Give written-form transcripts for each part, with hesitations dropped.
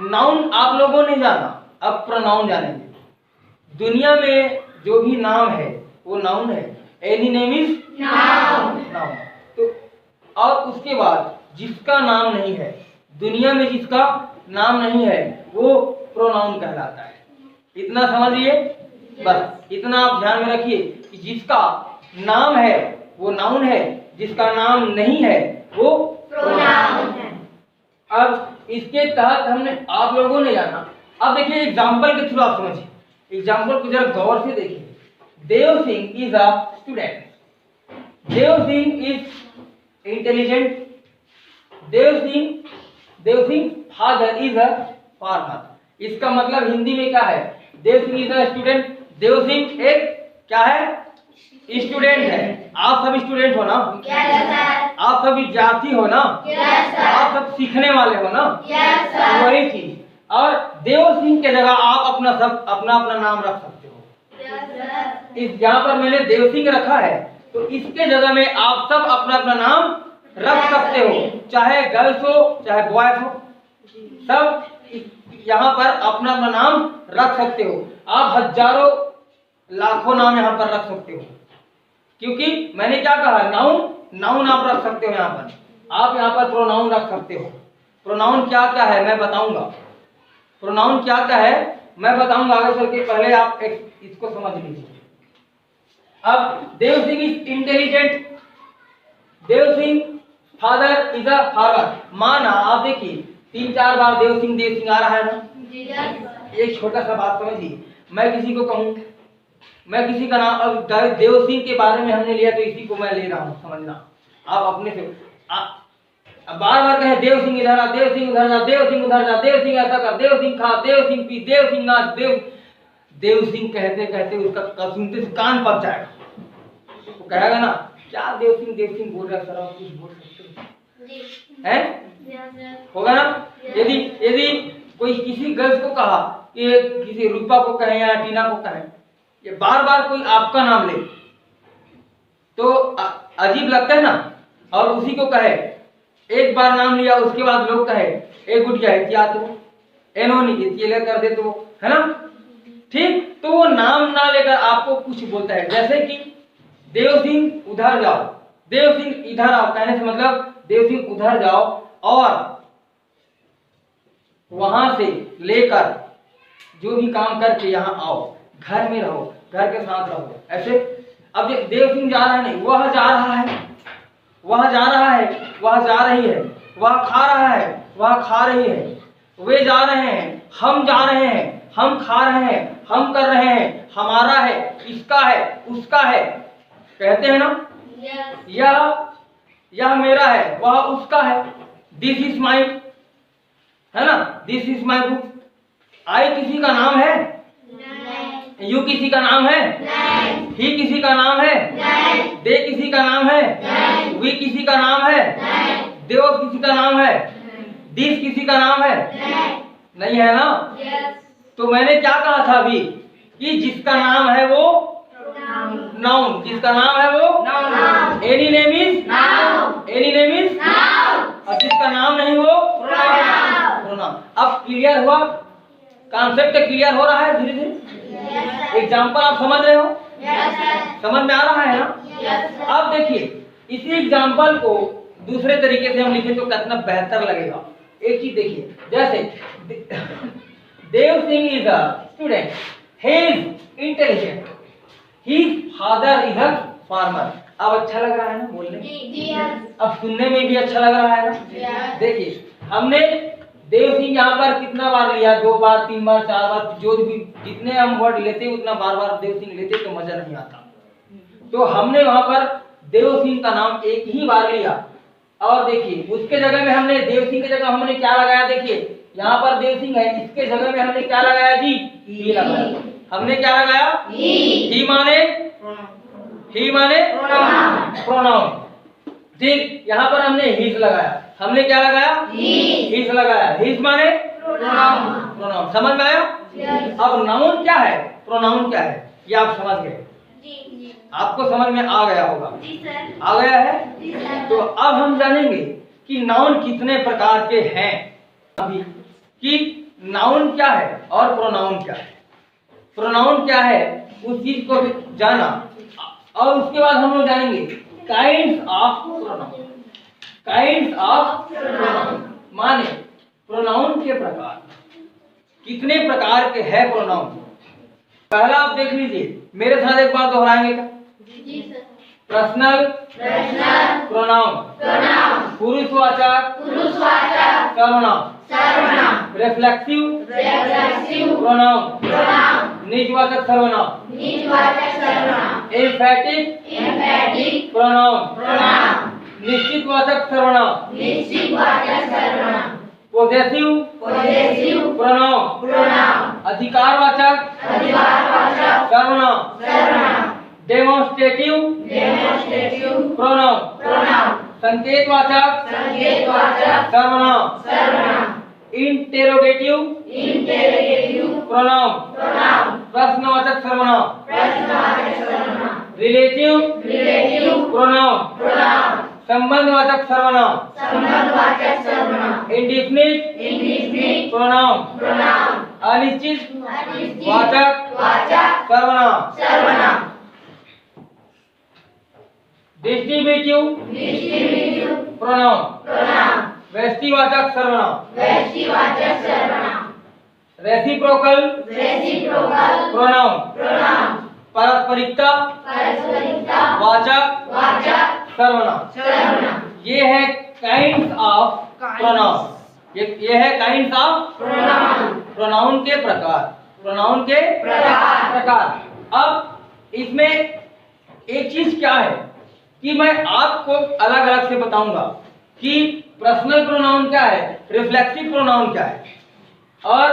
Noun आप लोगों ने जाना, अब प्रोनाउन जानेंगे। दुनिया में जो भी नाम है वो नाउन है। Any name is noun. तो और उसके बाद जिसका नाम नहीं है, दुनिया में जिसका नाम नहीं है वो प्रोनाउन कहलाता है। इतना समझिए, बस इतना आप ध्यान में रखिए कि जिसका नाम है वो नाउन है, जिसका नाम नहीं है वो प्रोनाउन है। अब इसके तहत हमने आप लोगों ने जाना। अब देखिए एग्जाम्पल के थ्रू आप समझिए। एग्जाम्पल को जरा गौर से देखिए। Dev Singh is a student. Dev Singh is intelligent. Dev Singh father is a farmer. इसका मतलब हिंदी में क्या है? Dev Singh is a student. Dev Singh एक क्या है? स्टूडेंट है। आप सब स्टूडेंट हो ना? आप सब विद्यार्थी हो ना? आप सब सीखने वाले हो ना? वही चीज। और देव सिंह के जगह आप अपना अपना नाम रख सकते हो। इस यहाँ पर मैंने देव सिंह रखा है तो इसके जगह में आप सब अपना नाम रख सकते हो, चाहे गर्ल्स हो चाहे बॉयज हो, सब यहाँ पर अपना नाम रख सकते हो। आप हजारों लाखों नाम यहाँ पर रख सकते हो, क्योंकि मैंने क्या कहा? नाउन आप रख सकते हो। यहाँ पर आप यहाँ पर प्रोनाउन रख सकते हो। प्रोनाउन क्या क्या है मैं बताऊंगा। प्रोनाउन क्या क्या है मैं बताऊंगा आगे चल के। पहले आप इसको समझ लीजिए। अब Dev Singh is intelligent. Dev Singh father is a farmer. माना आप देखिए 3-4 बार देव सिंह आ रहा है ना। एक छोटा सा बात समझिए। मैं किसी को कहूं, मैं किसी का नाम, अब देव सिंह के बारे में हमने लिया तो इसी को मैं ले रहा हूं, समझना। आप अपने से बार बार कहे देव सिंह इधर आ, देव सिंह उधर जा, देव सिंह उधर जा, देव सिंह ऐसा कर, देव सिंह खा, देव सिंह पी, देव सिंह नाच, देव सिंह कहते कहते उसका सुनते से कान पक जाएगा। वो कहेगा ना क्या देव सिंह बोल रहा है, सर आप कुछ बोल सकते हैं? होगा ना। यदि कोई किसी गर्ल्स को कहा कि किसी रूपा को कहे या टीना को कहे, ये बार बार कोई आपका नाम ले तो अजीब लगता है ना। और उसी को कहे, एक बार नाम लिया उसके बाद लोग कहे ए गुड़िया है क्या तो एनोनी ये कर दे तो, है ना। ठीक, तो वो नाम ना लेकर आपको कुछ बोलता है। जैसे कि देव सिंह उधर जाओ, देव सिंह इधर आओ कहने से मतलब देव सिंह उधर जाओ और वहां से लेकर जो भी काम करके यहाँ आओ, घर में रहो, घर के साथ रहो, ऐसे। अब देव सिंह जा रहा है नहीं, वह जा रहा है, वह जा रहा है, वह जा रही है, वह खा रहा है, वह खा रही है, वे जा रहे हैं, हम जा रहे हैं, हम खा रहे हैं, हम कर रहे हैं, हमारा है, इसका है, उसका है, कहते हैं ना। यह मेरा है, वह उसका है। दिस इज माई, है ना, दिस इज माई बुक। आई किसी का नाम है? यू किसी का नाम है? ही किसी का नाम है? दे किसी का नाम है? वी किसी का नाम है? देव किसी का नाम है? दिस किसी का नाम है? नहीं है ना। तो मैंने क्या कहा था अभी कि जिसका नाम है वो नाउन, जिसका नाम है वो any name is noun, any name is noun. और जिसका नाम नहीं वो प्रोनाउन। अब क्लियर हुआ? कॉन्सेप्ट क्लियर हो रहा है धीरे धीरे? एग्जाम्पल आप समझ रहे हो? समझ में आ रहा है ना? अब देखिए इसी एग्जाम्पल को दूसरे तरीके से हम लिखें तो कितना बेहतर लगेगा। एक चीज देखिए, जैसे Dev Singh is a student, he is intelligent, his father is a farmer. अब अच्छा लग रहा है ना बोलने में? अब सुनने में भी अच्छा लग रहा है ना? देखिए हमने देव सिंह यहाँ पर कितना बार लिया? 2 बार, 3 बार, 4 बार, जो भी जितने हम वर्ड लेते उतना बार बार देव सिंह लेते तो मजा नहीं आता। तो हमने वहां पर देव सिंह का नाम एक ही बार लिया। और देखिए उसके जगह में हमने देव सिंह की जगह हमने क्या लगाया? देखिए यहाँ पर देव सिंह है, इसके जगह में हमने क्या लगाया जी? ही लगाया। हमने क्या लगाया? ही माने प्रोनाउन। ठीक, यहाँ पर हमने हिज लगाया। हमने क्या लगाया? हिज लगाया। हिज माने प्रोनाउन। समझ में आया? अब नाउन क्या है, प्रोनाउन क्या है, ये आप समझ गए? आपको समझ में आ गया होगा? आ गया है? तो अब हम जानेंगे कि नाउन कितने प्रकार के हैं। अभी कि नाउन क्या है और प्रोनाउन क्या है। प्रोनाउन क्या है उस चीज को भी जाना, और उसके बाद हम लोग जानेंगे kinds of pronoun. Kinds of pronoun माने प्रोनाउन के प्रकार, कितने प्रकार के हैं प्रोनाउन। पहला आप देख लीजिए, मेरे साथ एक बार दोहराएंगे क्या? जी सर। पर्सनल प्रोनाउन, पुरुषवाचक सर्वनाम, रिफ्लेक्सिव प्रोनाउन, निजवाचक सर्वनाम, एम्फैटिक प्रोनाउन, निश्चितवाचक सर्वनाम, पोजेसिव प्रोनाउन, अधिकारवाचक सर्वनाम, डेमोन्स्ट्रेटिव प्रोनाउन, संकेतवाचक सर्वनाम, इंटेरोगेटिव प्रोनाउन, प्रश्नवाचक सर्वनाम, रिलेटिव प्रोनाउन, संबंधवाचक सर्वनाम, इंडिफिनिट प्रोनाउन, अनिश्चित वाचक सर्वनाम, डिस्ट्रीब्यूटिव प्रोनाउन, व्यष्टिवाचक सर्वनाम, रेसिप्रोकल प्रोनाउन, पारस्परिकता वाचक सर्वनाम। ये है काइंड्स ऑफ प्रोनाउन। ये है काइंड्स ऑफ प्रोनाउन के प्रकार। प्रोनाउन के प्रकार। अब इसमें एक चीज क्या है कि मैं आपको अलग अलग से बताऊंगा कि पर्सनल प्रोनाउन क्या है, रिफ्लेक्सिव प्रोनाउन क्या है, और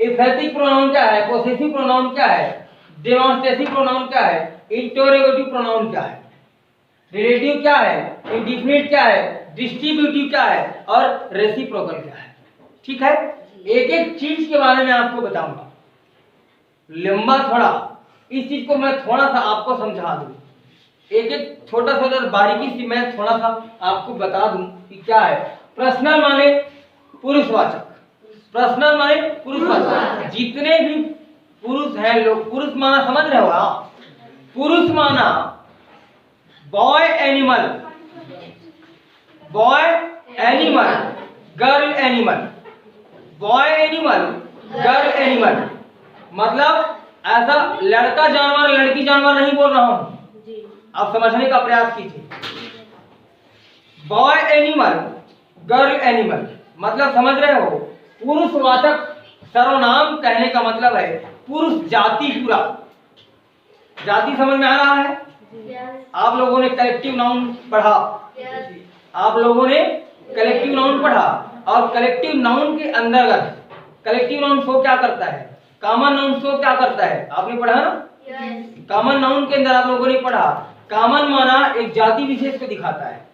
एम्फैटिक प्रोनाउन क्या है, पोसेसिव प्रोनाउन क्या है, डेमोन्स्ट्रेटिव प्रोनाउन क्या है, इंटरोगेटिव प्रोनाउन क्या है, रिलेटिव क्या है, इंडिफिनिट क्या है, डिस्ट्रीब्यूटिव क्या है, और रेसिप्रोकल क्या है। ठीक है, एक एक चीज के बारे में आपको बताऊंगा। लंबा थोड़ा इस चीज को मैं थोड़ा सा आपको समझा दूं, एक एक छोटा सा बारीकी से मैं थोड़ा सा आपको बता दूं कि क्या है। पर्सनल माने पुरुषवाचक, पर्सनल माने पुरुषवाचक। जितने भी पुरुष हैं लोग, पुरुष माना समझ रहे हो आप? पुरुष माना boy animal, girl animal, boy animal, girl animal. मतलब ऐसा लड़का जानवर लड़की जानवर नहीं बोल रहा हूं, आप समझने का प्रयास कीजिए। बॉय एनिमल, गर्ल एनिमल, मतलब समझ रहे हो? पुरुषवाचक सर्वनाम कहने का मतलब है पुरुष जाति पूरा। जाति समझ में आ रहा है? आप लोगों ने कलेक्टिव नाउन पढ़ा, आप लोगों ने कलेक्टिव नाउन पढ़ा, और कलेक्टिव नाउन के अंतर्गत कलेक्टिव नाउन शो क्या करता है, कॉमन नाउन शो क्या करता है, आपने पढ़ा ना? कॉमन नाउन के अंदर आप लोगों ने पढ़ा, कॉमन माना एक जाति विशेष को दिखाता है।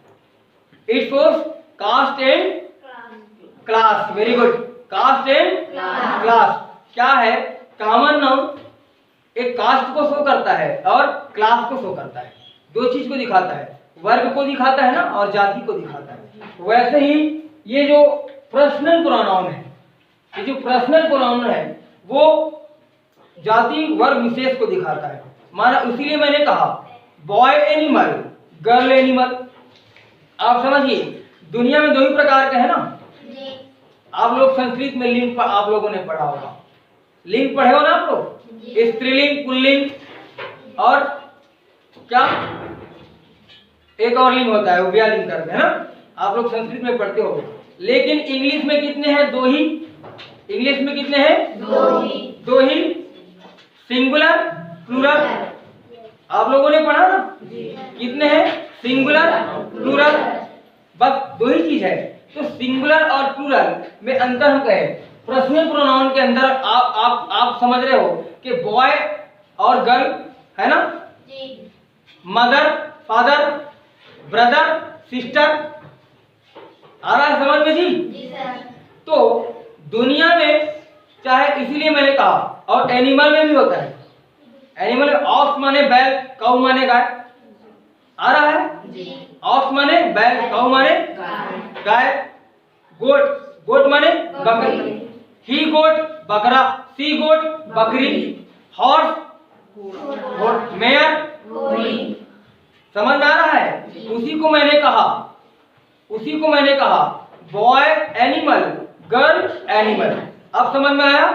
It shows caste and class. Very good, caste and class. क्या है? कॉमन नाउन एक कास्ट को शो करता है और क्लास को शो करता है, दो चीज को दिखाता है, वर्ग को दिखाता है ना, और जाति को दिखाता है। वैसे ही ये जो पर्सनल प्रोनाउन है, ये जो पर्सनल प्रोनाउन है वो जाति वर्ग विशेष को दिखाता है। माना इसीलिए मैंने कहा बॉय एनिमल, गर्ल एनिमल। आप समझिए, दुनिया में दो ही प्रकार के हैं ना। आप लोग संस्कृत में लिंग आप लोगों ने पढ़ा होगा, लिंग पढ़े हो ना आप लोग? स्त्रीलिंग, पुल्लिंग, और क्या एक और लिंग होता है उभयलिंग करके, है ना? आप लोग संस्कृत में पढ़ते हो। लेकिन इंग्लिश में कितने हैं? दो ही। इंग्लिश में कितने हैं? दो ही। Singular, plural. आप लोगों ने पढ़ा ना? कितने हैं? सिंगुलर, प्लूरल, बस दो ही चीज है। तो सिंगुलर और प्लूरल में अंतर हम कहें, पर्सनल प्रोनाउन के अंदर आप समझ रहे हो कि बॉय और गर्ल, है ना? Mother, father, brother, sister. आ रहा है समझ में जी? तो दुनिया में चाहे, इसीलिए मैंने कहा, और एनिमल में भी होता है। एनिमल में ऑक्स माने बैल, काऊ माने गाय। आ रहा है? ऑक्स माने बैल, काऊ माने गाय, गोट, गोट माने बकरी। ही गोट बकरा, सी गोट बकरी, हॉर्स मेयर। समझ में आ रहा है? उसी को मैंने कहा बॉय एनिमल, गर्ल एनिमल। अब समझ में आया?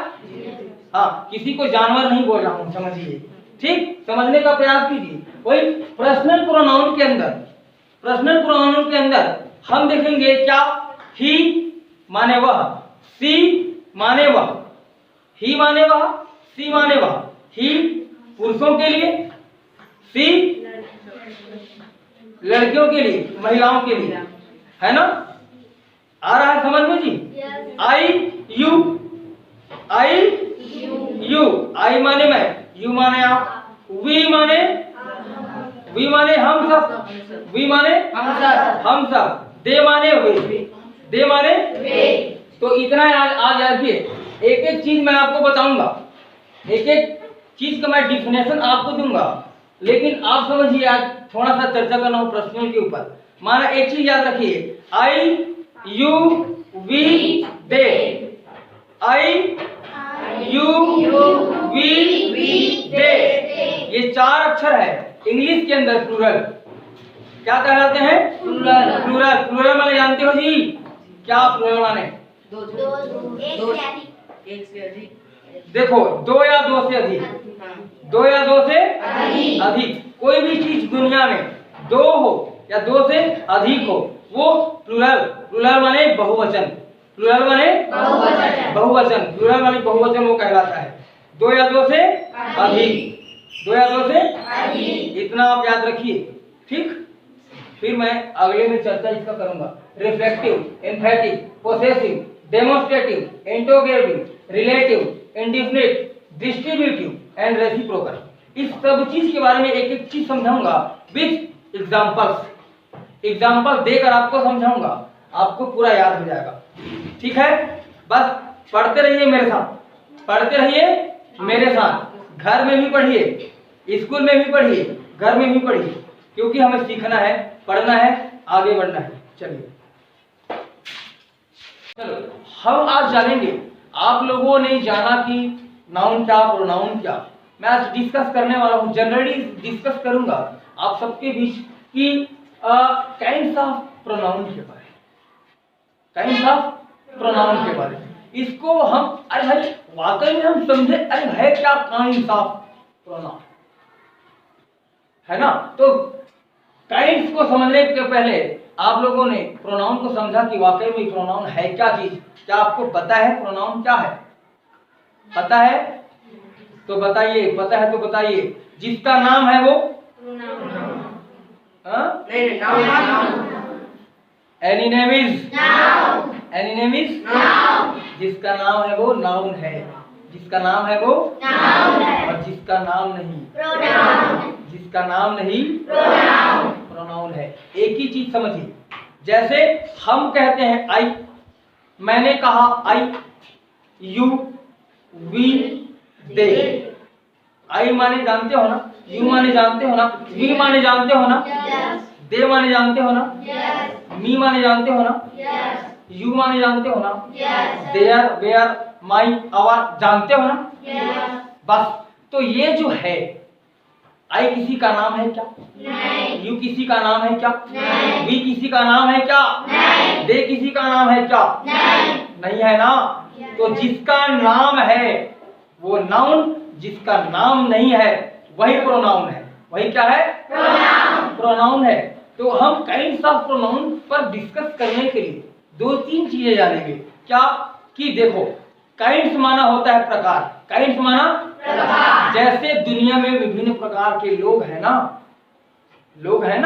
हाँ, किसी को जानवर नहीं बोल रहा हूं, समझिए। ठीक, समझने का प्रयास कीजिए। वही पर्सनल प्रोनाउन के अंदर हम देखेंगे क्या, ही माने वह, सी माने वह, ही माने वह, सी माने वह। ही पुरुषों के लिए, सी लड़कियों के लिए, महिलाओं के लिए, है ना? आ रहा है समझ में जी? आई यू, आई माने मैं, यू माने आप, वी माने हम सब, दे माने वे। तो इतना आज रखिए। एक एक चीज मैं आपको बताऊंगा, एक एक चीज का मैं डिफिनेशन आपको दूंगा, लेकिन आप समझिए आज थोड़ा सा चर्चा करना हो पर्सनल के ऊपर। माना एक चीज याद रखिए, I you we they, I you we they, ये 4 अक्षर है इंग्लिश के अंदर प्लूरल। क्या कहलाते हैं? प्लूरल माने जानते हो जी? क्या प्लूरल माने? एक से अधिक। देखो, 2 या 2 से अधिक, 2 या 2 से अधिक। कोई भी चीज दुनिया में 2 हो या 2 से अधिक हो, वो प्लूरल माने बहुवचन, प्लूरल माने बहुवचन वो कहलाता है। 2 या 2 से अधिक, 2 या 2 से अधिक, इतना आप याद रखिए। ठीक, फिर मैं अगले में चर्चा इसका करूंगा। Reflective, एम्फैटिक, possessive, demonstrative, interrogative, relative, indefinite, distributive and reciprocal. इस सब चीज के बारे में एक एक चीज समझाऊंगा विद एग्जांपल देकर आपको समझाऊंगा, आपको पूरा याद हो जाएगा। ठीक है, बस पढ़ते रहिए मेरे साथ, घर में भी पढ़िए, स्कूल में भी पढ़िए, घर में भी पढ़िए, क्योंकि हमें सीखना है, पढ़ना है, आगे बढ़ना है। चलिए, चलो हम आज जानेंगे। आप लोगों ने जाना कि नाउन क्या, प्रोनाउन क्या। मैं आज डिस्कस करने वाला हूँ, जनरली डिस्कस करूंगा आप सबके बीच कि काइंड्स ऑफ प्रोनाउन के बारे में, इसको हम अरे भाई वाकई में हम समझे, अरे है क्या काइंड्स ऑफ प्रोनाउन, है ना? तो काइंड्स को समझने के पहले आप लोगों ने प्रोनाउन को समझा कि वाकई में प्रोनाउन है क्या चीज। क्या आपको पता है प्रोनाउन क्या है? पता है तो बताइए, पता है तो बताइए। जिसका नाम है वो एनी नेम इज जिसका नाम है वो नाउन है, जिसका नाम है वो और जिसका नाम नहीं प्रोनाउन है। एक ही चीज समझिए, जैसे हम कहते हैं आई, मैंने कहा आई यू वी दे। आई माने जानते हो ना, यू माने जानते हो ना, वी माने जानते हो ना, दे माने जानते हो ना, मी माने जानते हो ना, यू माने जानते हो ना, देयर वेयर माई आवर जानते हो ना। बस, तो ये जो है, आई किसी का नाम है क्या? नहीं। यू किसी का नाम है क्या? नहीं। वी किसी का नाम है क्या? नहीं। दे किसी का नाम है क्या? नहीं है ना। तो जिसका नाम है वो नाउन, जिसका नाम नहीं है वही प्रोनाउन है। वही क्या है? प्रोनाउन है। तो हम काइंड्स ऑफ प्रोनाउन पर डिस्कस करने के लिए 2-3 चीजें जानेंगे। क्या कि देखो, काइंड्स माना होता है प्रकार, काइंड्स माना प्रकार। जैसे दुनिया में विभिन्न प्रकार के लोग हैं ना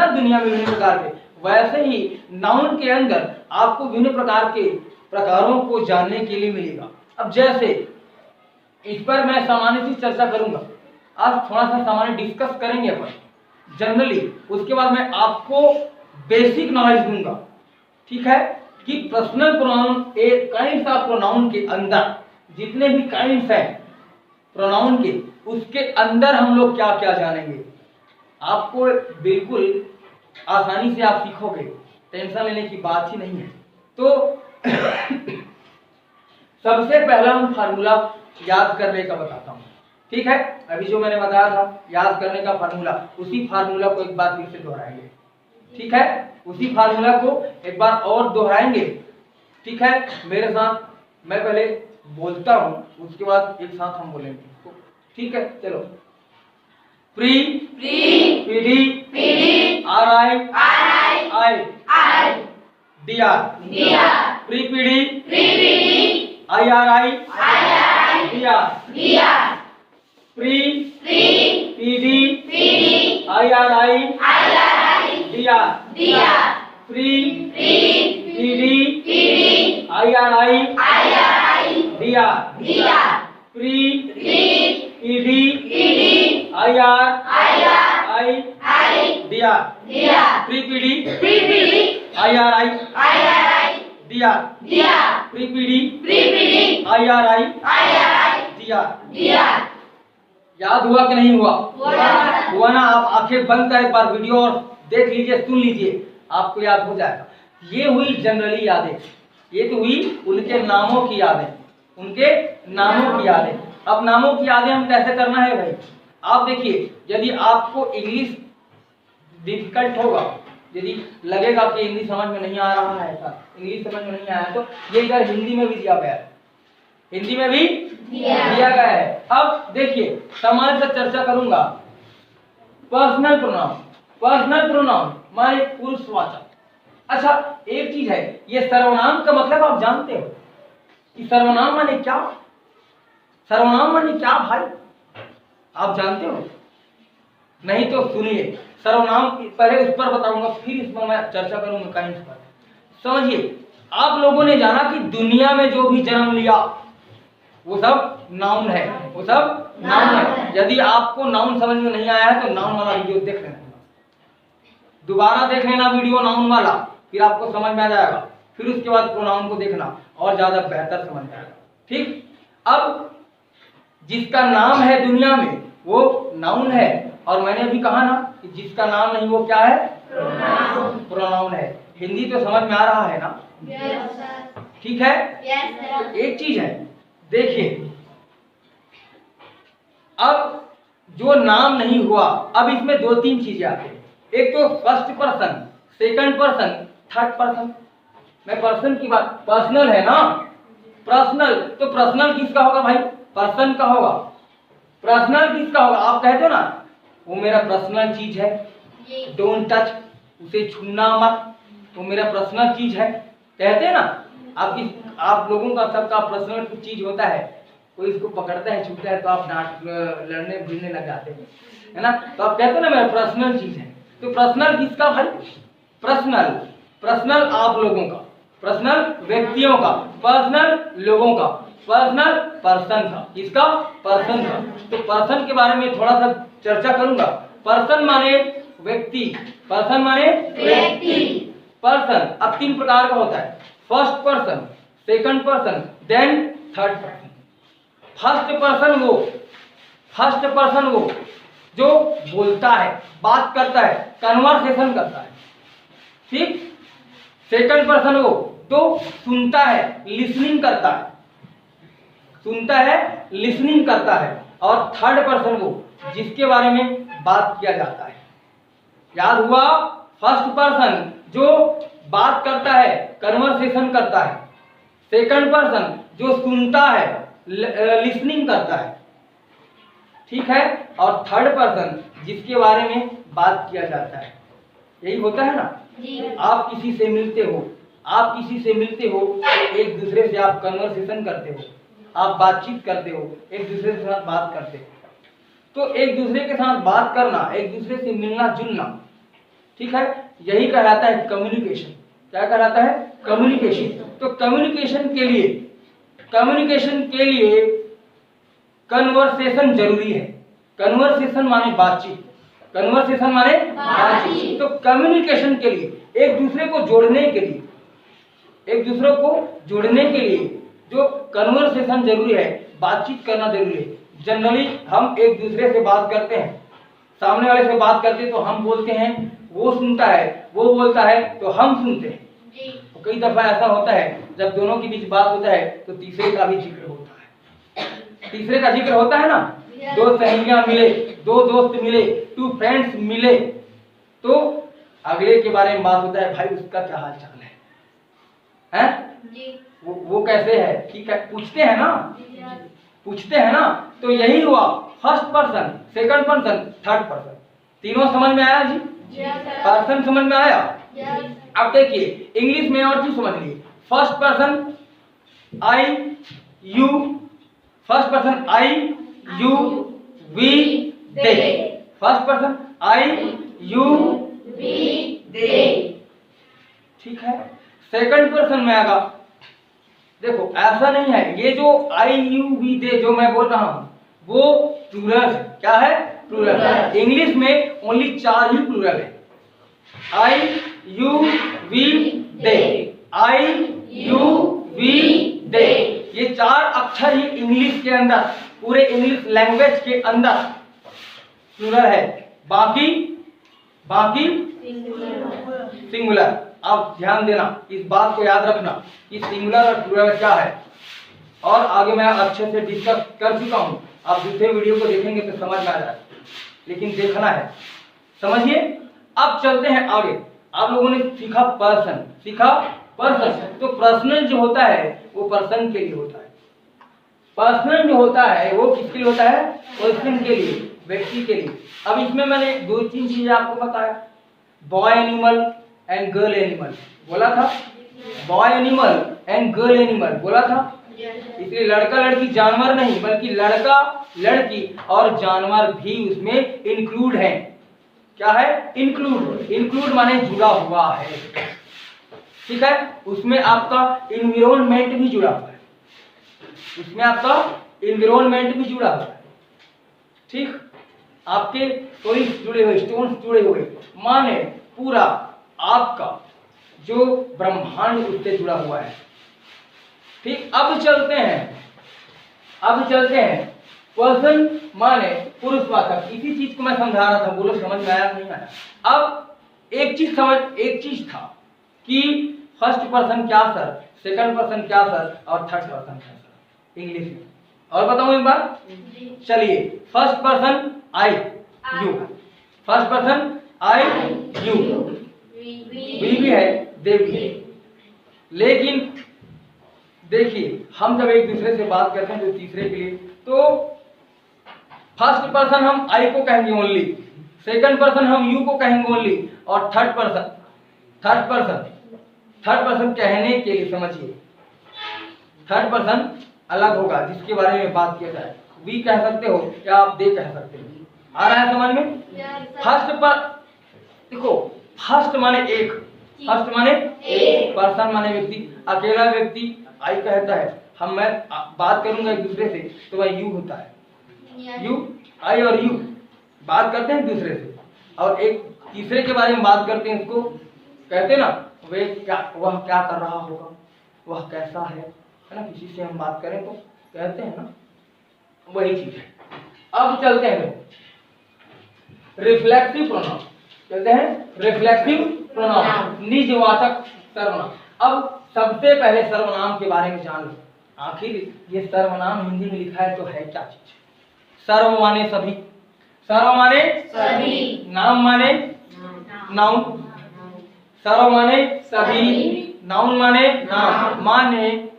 दुनिया में विभिन्न प्रकार के, वैसे ही नाउन के अंदर आपको विभिन्न प्रकार के प्रकारों को जानने के लिए मिलेगा। अब जैसे इस पर मैं सामान्य सी चर्चा करूंगा, आज थोड़ा सा सामान्य डिस्कस करेंगे अपन जनरली, उसके बाद मैं आपको बेसिक नॉलेज दूंगा। ठीक है, कि पर्सनल प्रोनाउन, एक काइंड्स ऑफ प्रोनाउन के अंदर जितने भी काइंड्स हैं प्रोनाउन के, उसके अंदर हम लोग क्या क्या जानेंगे, आपको बिल्कुल आसानी से आप सीखोगे, टेंशन लेने की बात ही नहीं है। तो सबसे पहला हम फार्मूला याद करने का बताता हूँ, ठीक है। अभी जो मैंने बताया था याद करने का फार्मूला, उसी फार्मूला को एक बार फिर से दोहराएंगे, ठीक है। उसी फार्मूला को एक बार और दोहराएंगे, ठीक है। मेरे साथ मैं पहले बोलता हूँ, उसके बाद एक साथ हम बोलेंगे, ठीक है। चलो, pre PD are I D R, pre PD I R I D R, pre PD I R I D R, pre PD I R I D R, pre PD I R I D R, pre PD I R I D R, pre PD I R I D R. याद हुआ कि नहीं हुआ? हुआ ना। आप आंखें बंद कर एक बार वीडियो और देख लीजिए, सुन लीजिए, आपको याद हो जाएगा। ये हुई जनरली यादें, ये तो हुई उनके नामों की यादें, उनके नामों की यादें। अब नामों की यादें हम कैसे करना है भाई? आप देखिए, यदि आपको इंग्लिश डिफिकल्ट होगा, यदि लगेगा कि इंग्लिश समझ में नहीं आ रहा है, ऐसा इंग्लिश समझ में नहीं आया, तो ये इधर हिंदी में भी दिया गया है, हिंदी में भी दिया गया है। अब देखिए, सामान्य से चर्चा करूंगा। पर्सनल प्रोनाउन, पर्सनल प्रोनाउन माने पुरुषवाचक। अच्छा, एक चीज है, ये सर्वनाम का मतलब आप जानते हो कि सर्वनाम माने क्या? सर्वनाम माने क्या भाई, आप जानते हो? नहीं तो सुनिए, सर्वनाम पहले उस पर बताऊंगा, फिर इस पर मैं चर्चा करूंगा काइंस पर। समझिए, आप लोगों ने जाना कि दुनिया में जो भी जन्म लिया वो सब नाउन है, वो सब नाउन है। यदि आपको नाउन समझ में नहीं आया है तो नाउन वाला वीडियो देख लेना, दोबारा देख लेना वीडियो नाउन वाला, फिर आपको समझ में आ जाएगा। फिर उसके बाद प्रोनाउन को देखना और ज्यादा बेहतर समझ में आएगा, ठीक। अब जिसका नाम है दुनिया में वो नाउन है, और मैंने अभी कहा ना कि जिसका नाम नहीं वो क्या है? प्रोनाउन है। हिंदी तो समझ में आ रहा है ना? ठीक है। एक चीज है, देखिए, अब जो नाम नहीं हुआ, अब इसमें दो तीन चीजें आती हैं। एक तो first person, second person, third person. मैं पर्सन की बात, पर्सनल है ना, पर्सनल, तो पर्सनल किसका होगा भाई? पर्सन का होगा। पर्सनल किसका होगा? आप कहते हो ना वो मेरा पर्सनल चीज है, डोंट टच, उसे छूना मत, वो मेरा पर्सनल चीज है, कहते हैं ना। आप लोगों का सबका पर्सनल कुछ चीज होता है, कोई इसको पकड़ता है, छूता है तो आप डांट लड़ने भिड़ने लग जाते हैं, है ना। तो आप कहते हो ना मेरा पर्सनल चीज है, तो पर्सनल किसका भाई? पर्सनल, पर्सनल आप लोगों का, पर्सनल व्यक्तियों का, पर्सनल लोगों का, पर्सनल पर्सन का, किसका? पर्सन का। तो पर्सन के बारे में थोड़ा सा चर्चा करूंगा। पर्सन माने व्यक्ति, पर्सन माने व्यक्ति, पर्सन अब तीन प्रकार का होता है, first person, second person, then third person. First person वो जो बोलता है, बात करता है, कन्वर्सेशन करता है, ठीक। सेकंड पर्सन वो तो सुनता है, लिसनिंग करता है, सुनता है, लिसनिंग करता है। और थर्ड पर्सन वो जिसके बारे में बात किया जाता है। याद हुआ? फर्स्ट पर्सन जो बात करता है, कन्वर्सेशन करता है, सेकंड पर्सन जो सुनता है, लिसनिंग करता है, ठीक है, और थर्ड पर्सन जिसके बारे में बात किया जाता है। यही होता है ना। आप किसी से मिलते हो, आप किसी से मिलते हो, एक दूसरे से आप कन्वर्सेशन करते हो, आप बातचीत करते हो, एक दूसरे के साथ बात करते हो। तो एक दूसरे के साथ बात करना, एक दूसरे से मिलना जुलना, ठीक है, यही कहलाता है कम्युनिकेशन। क्या कहलाता है? कम्युनिकेशन। तो कम्युनिकेशन के लिए कन्वर्सेशन जरूरी है। कन्वर्सेशन माने बातचीत, कन्वर्सेशन माने बातचीत। तो कम्युनिकेशन के लिए एक दूसरे को जोड़ने के लिए, एक दूसरे को जोड़ने के लिए जो कन्वर्सेशन जरूरी है, बातचीत करना जरूरी है। जनरली हम एक दूसरे से बात करते हैं, सामने वाले से बात करते हैं तो हम बोलते हैं, वो सुनता है, वो बोलता है तो हम सुनते हैं, तो कई दफा ऐसा होता है जब दोनों के बीच बात होता है तो तीसरे का भी जिक्र होता है। तीसरे का जिक्र होता है ना, दो सहेलियां मिले, दो दोस्त मिले, टू फ्रेंड्स मिले, तो अगले के बारे में बात होता है, भाई उसका क्या हाल चाल है, हैं? वो कैसे है, ठीक है, पूछते हैं ना, पूछते हैं ना। तो यही हुआ, first person, second person, third person, तीनों समझ में आया जी? पर्सन समझ में आया? अब देखिए इंग्लिश में और चीज समझ लीजिए, first person I you, first person I you we they, first person I you we they, ठीक है। सेकंड पर्सन में आएगा, देखो ऐसा नहीं है, ये जो आई यू वी दे जो मैं बोल रहा हूं वो प्लूरल है। क्या है? प्लूरल। इंग्लिश में ओनली 4 ही प्लूरल है, I you we they, I you we they, ये 4 अक्षर ही इंग्लिश के अंदर, पूरे इंग्लिश लैंग्वेज के अंदर प्लूरल है, बाकी सिंगुलर। आप ध्यान देना, इस बात को याद रखना कि सिंगुलर और प्लूरल क्या है, और आगे मैं अच्छे से डिस्कस कर चुका हूं, आप दूसरे वीडियो को देखेंगे तो समझ में आ जाए, लेकिन देखना है, समझिए। अब चलते हैं आगे। आप लोगों ने सीखा पर्सन, तो पर्सनल जो होता है वो पर्सन के लिए होता है, पर्सनल जो होता है वो किसके लिए होता है? पर्सन के लिए, व्यक्ति के लिए। अब इसमें मैंने 2-3 चीजें आपको बताया, boy animal and girl animal बोला था, boy animal and girl animal बोला था, इसलिए लड़का लड़की जानवर नहीं बल्कि लड़का लड़की और जानवर भी उसमें इंक्लूड है। क्या है? इंक्लूड माने जुड़ा हुआ है, ठीक है। उसमें आपका इन्वायरमेंट भी जुड़ा हुआ है, उसमें आपका इन्वायरमेंट भी जुड़ा हुआ है, ठीक। आपके कोई जुड़े हुए, स्टोन्स जुड़े हुए, माने पूरा आपका जो ब्रह्मांड उससे जुड़ा हुआ है, ठीक। अब चलते हैं पर्सन माने पुरुषवाचक। इसी चीज को मैं समझा रहा था, बोलो समझ में आया नहीं आया? अब एक चीज था कि फर्स्ट पर्सन क्या सर, सेकंड पर्सन क्या सर, और थर्ड पर्सन क्या सर इंग्लिश में, और बताऊं एक बार? चलिए, first person I you, first person I you, we भी है, दे भी है, लेकिन देखिए हम जब एक दूसरे से बात करते हैं तो तीसरे के लिए, तो फर्स्ट पर्सन हम आई को कहेंगे ओनली, सेकंड पर्सन हम यू को कहेंगे ओनली, और थर्ड पर्सन कहने के लिए, समझिए, थर्ड पर्सन अलग होगा जिसके बारे में बात किया जाए। वी कह सकते हो या आप दे कह सकते हो, आ रहा है समझ में? फर्स्ट पर देखो, फर्स्ट माने एक, पर्सन माने व्यक्ति, अकेला व्यक्ति आई कहता है, मैं बात करूंगा एक दूसरे से तो वह यू होता है, यू, आई और यू बात करते हैं एक दूसरे से, और एक तीसरे के बारे में बात करते हैं, उसको कहते हैं ना वह क्या कर रहा होगा, वह कैसा है ना, किसी से हम बात करें तो कहते हैं ना, वही चीज है। अब चलते हैं रिफ्लेक्सिव प्रोनाउन, कहते हैं रिफ्लेक्सिव प्रोनाउन, निजवाचक सर्वनाम। अब सबसे पहले सर्वनाम के बारे में जान लो, आखिर ये सर्वनाम हिंदी में लिखा है तो है क्या चीज? सर्व माने सभी, नाम माने नाउन, सर्व माने सभी, नाउन माने नाम, माने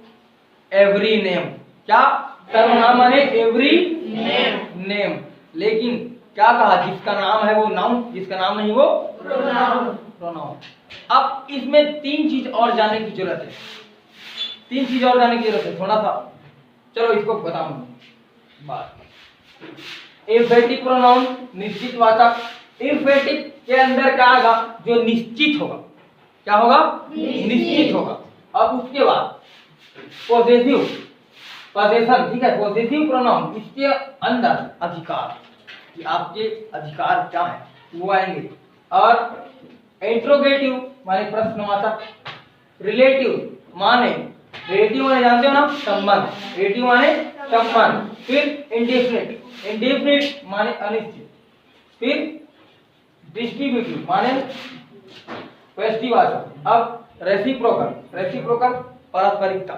एवरी नेम। क्या? सर्वनाम माने एवरी नेम। लेकिन क्या कहा? जिसका नाम है वो नाउन, जिसका नाम नहीं वो प्रोनाउन। अब इसमें 3 चीज और जानने की जरूरत है, 3 चीज और जानने की जरूरत है, थोड़ा सा चलो इसको बताऊंगा बात। एम्फेटिक प्रोनाउन, निश्चित वाचक। एम्फेटिक के अंदर क्या आएगा? जो निश्चित होगा, क्या होगा? निश्चित होगा। अब उसके बाद पॉजिटिव, पोजेशन, ठीक है, पॉजिटिव प्रोनाउन, इसके अंदर अधिकार, कि आपके अधिकार क्या है वो आएंगे। और इंट्रोगेटिव माने प्रश्नवाचक, रिलेटिव माने जानते हो ना, संबंध, रिलेटिव माने संबंध। फिर इंडेफिनिट माने अनिश्चित। फिर डिस्ट्रीब्यूटिव माने व्यष्टिवाचक। अब रेसिप्रोकल, रेसिप्रोकल पारस्परिकता।